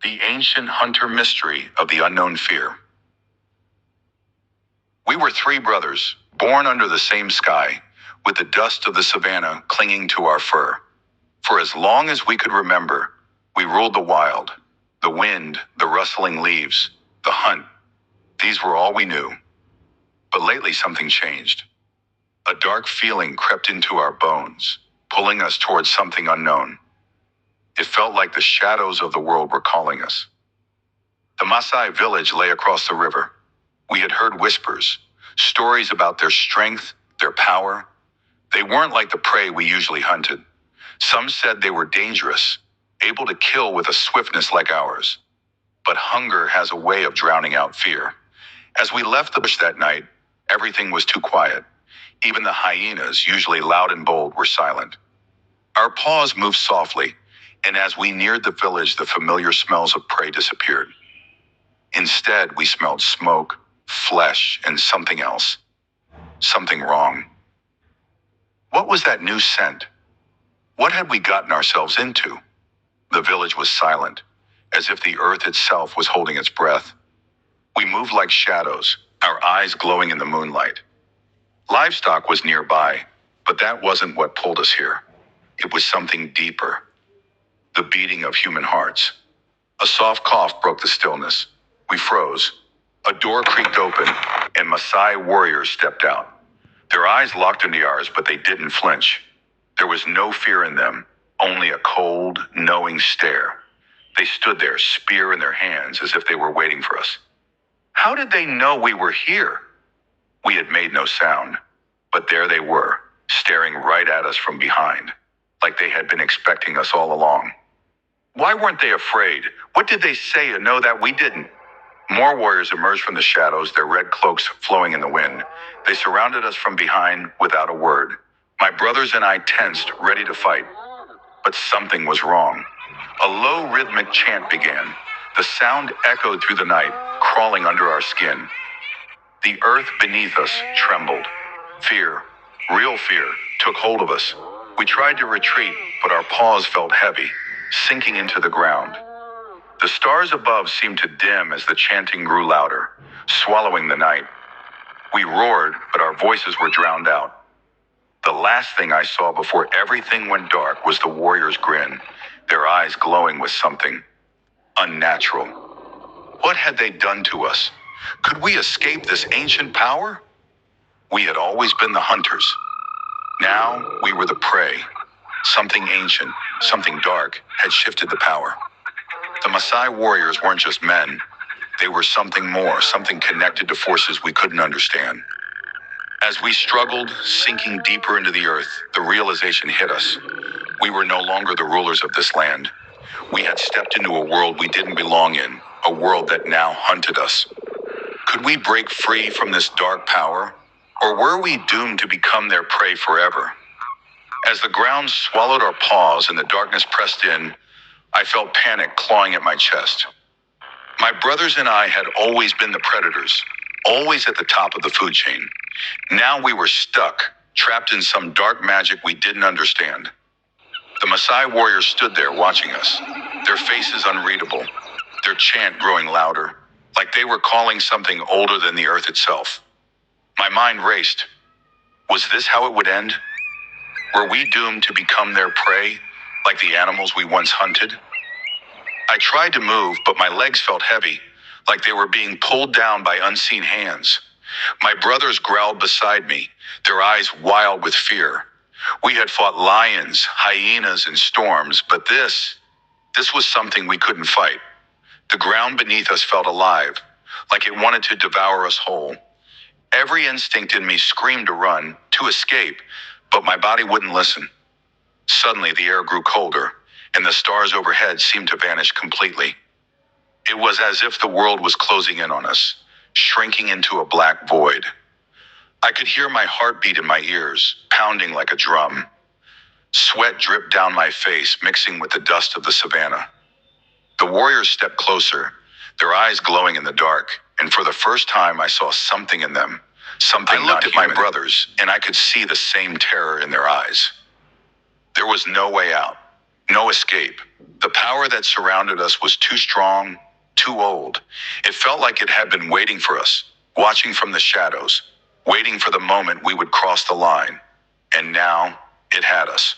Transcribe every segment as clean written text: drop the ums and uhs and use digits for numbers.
The ancient hunter mystery of the unknown fear. We were three brothers, born under the same sky, with the dust of the savannah clinging to our fur. For as long as we could remember, we ruled the wild, the wind, the rustling leaves, the hunt. These were all we knew. But lately something changed. A dark feeling crept into our bones, pulling us towards something unknown. It felt like the shadows of the world were calling us. The Maasai village lay across the river. We had heard whispers, stories about their strength, their power. They weren't like the prey we usually hunted. Some said they were dangerous, able to kill with a swiftness like ours. But hunger has a way of drowning out fear. As we left the bush that night, everything was too quiet. Even the hyenas, usually loud and bold, were silent. Our paws moved softly, and as we neared the village, the familiar smells of prey disappeared. Instead, we smelled smoke, flesh, and something else. Something wrong. What was that new scent? What had we gotten ourselves into? The village was silent, as if the earth itself was holding its breath. We moved like shadows, our eyes glowing in the moonlight. Livestock was nearby, but that wasn't what pulled us here. It was something deeper. The beating of human hearts. A soft cough broke the stillness. We froze. A door creaked open, and Maasai warriors stepped out. Their eyes locked into ours, but they didn't flinch. There was no fear in them, only a cold, knowing stare. They stood there, spear in their hands, as if they were waiting for us. How did they know we were here? We had made no sound, but there they were, staring right at us from behind, like they had been expecting us all along. Why weren't they afraid? What did they say to know that we didn't? More warriors emerged from the shadows, their red cloaks flowing in the wind. They surrounded us from behind without a word. My brothers and I tensed, ready to fight. But something was wrong. A low rhythmic chant began. The sound echoed through the night, crawling under our skin. The earth beneath us trembled. Fear, real fear, took hold of us. We tried to retreat, but our paws felt heavy, sinking into the ground. The stars above seemed to dim as the chanting grew louder, swallowing the night. We roared, but our voices were drowned out. The last thing I saw before everything went dark was the warrior's grin, their eyes glowing with something unnatural. What had they done to us? Could we escape this ancient power? We had always been the hunters. Now we were the prey. Something ancient, something dark, had shifted the power. The Maasai warriors weren't just men. They were something more, something connected to forces we couldn't understand. As we struggled, sinking deeper into the earth, the realization hit us. We were no longer the rulers of this land. We had stepped into a world we didn't belong in, a world that now hunted us. Could we break free from this dark power? Or were we doomed to become their prey forever? As the ground swallowed our paws and the darkness pressed in, I felt panic clawing at my chest. My brothers and I had always been the predators, always at the top of the food chain. Now we were stuck, trapped in some dark magic we didn't understand. The Maasai warriors stood there watching us, their faces unreadable, their chant growing louder, like they were calling something older than the earth itself. My mind raced. Was this how it would end? Were we doomed to become their prey, like the animals we once hunted? I tried to move, but my legs felt heavy, like they were being pulled down by unseen hands. My brothers growled beside me, their eyes wild with fear. We had fought lions, hyenas, and storms, but this was something we couldn't fight. The ground beneath us felt alive, like it wanted to devour us whole. Every instinct in me screamed to run, to escape, but my body wouldn't listen. Suddenly, the air grew colder, and the stars overhead seemed to vanish completely. It was as if the world was closing in on us, shrinking into a black void. I could hear my heartbeat in my ears, pounding like a drum. Sweat dripped down my face, mixing with the dust of the savannah. The warriors stepped closer, their eyes glowing in the dark, and for the first time I saw something in them, something not human. I looked at my brothers, and I could see the same terror in their eyes. There was no way out. No escape. The power that surrounded us was too strong, too old. It felt like it had been waiting for us, watching from the shadows, waiting for the moment we would cross the line. And now, it had us.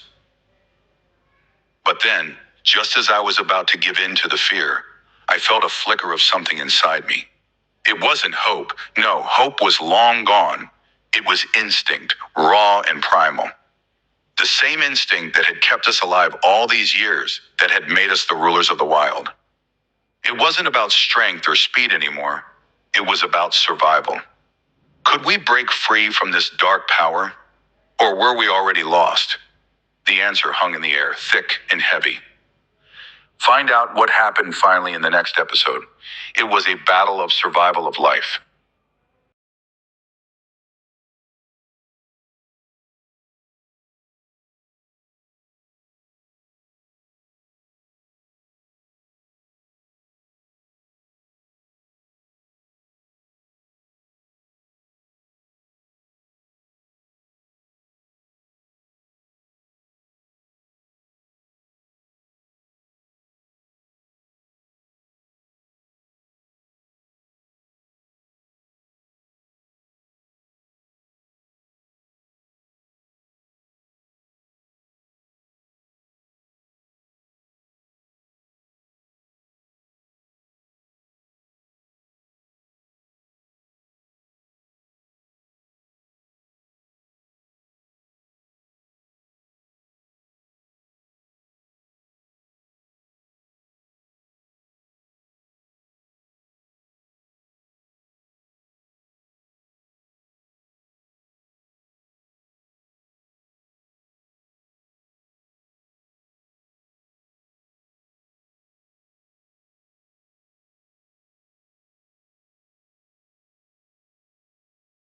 But then, just as I was about to give in to the fear, I felt a flicker of something inside me. It wasn't hope. No, hope was long gone. It was instinct, raw and primal. The same instinct that had kept us alive all these years, that had made us the rulers of the wild. It wasn't about strength or speed anymore. It was about survival. Could we break free from this dark power? Or were we already lost? The answer hung in the air, thick and heavy. Find out what happened finally in the next episode. It was a battle of survival of life.